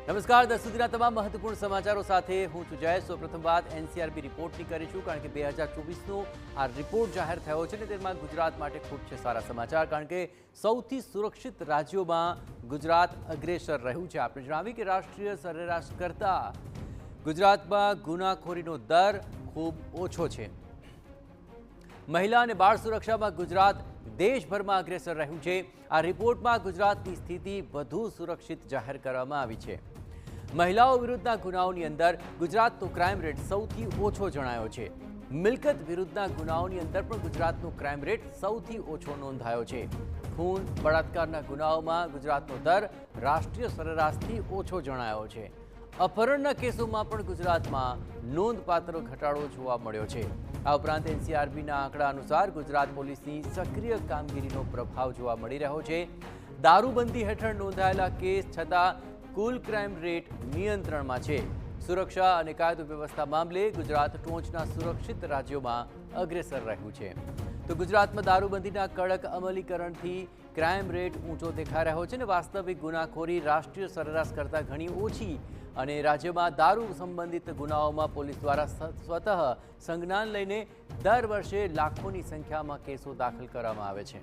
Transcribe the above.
નમસ્કાર, દસ સુધીના તમામ મહત્વપૂર્ણ સમાચારો સાથે હું છું જય. સૌપ્રથમ વાત એનસીઆરબી રિપોર્ટની કરીશું, કારણ કે 2024નો આ રિપોર્ટ જાહેર થયો છે ને તેમાં ગુજરાત માટે ખૂબ છે સારા સમાચાર, કારણ કે સૌથી સુરક્ષિત રાજ્યોમાં ગુજરાત અગ્રેસર રહ્યું છે. આપણે જણાવીએ કે રાષ્ટ્રીય સરેરાશ કરતાં ગુજરાતમાં ગુનાખોરીનો દર ખૂબ ઓછો છે. મહિલા અને બાળ સુરક્ષામાં ગુજરાત દેશભરમાં અગ્રેસર રહ્યું છે. આ રિપોર્ટમાં ગુજરાતની સ્થિતિ વધુ સુરક્ષિત જાહેર કરવામાં આવી છે. મહિલાઓ વિરુદ્ધના ગુનાઓની અંદર ગુજરાતનો ક્રાઇમ રેટ સૌથી ઓછો જણાયો છે. મિલકત વિરુદ્ધના ગુનાઓની અંદર પણ ગુજરાતનો ક્રાઇમ રેટ સૌથી ઓછો નોંધાયો છે. ખૂન બળાત્કારના ગુનાઓમાં ગુજરાતનો દર રાષ્ટ્રીય સરેરાશથી ઓછો જણાયો છે. અપહરણના કેસોમાં પણ ગુજરાતમાં નોંધપાત્ર ઘટાડો જોવા મળ્યો છે. આ ઉપરાંત એનસીઆરબીના આંકડા અનુસાર ગુજરાત પોલીસની સક્રિય કામગીરીનો પ્રભાવ જોવા મળી રહ્યો છે. દારૂબંધી હેઠળ નોંધાયેલા કેસ છતાં કુલ ક્રાઇમ રેટ નિયંત્રણમાં છે. સુરક્ષા અને કાયદો વ્યવસ્થા મામલે ગુજરાત ટોચના સુરક્ષિત રાજ્યોમાં અગ્રેસર રહ્યું છે. તો ગુજરાતમાં દારૂબંધીના કડક અમલીકરણથી ક્રાઇમ રેટ ઊંચો દેખાઈ રહ્યો છે અને વાસ્તવિક ગુનાખોરી રાષ્ટ્રીય સરેરાશ કરતાં ઘણી ઓછી અને રાજ્યમાં દારૂ સંબંધિત ગુનાઓમાં પોલીસ દ્વારા સ્વતઃ સંજ્ઞાન લઈને દર વર્ષે લાખોની સંખ્યામાં કેસો દાખલ કરવામાં આવે છે.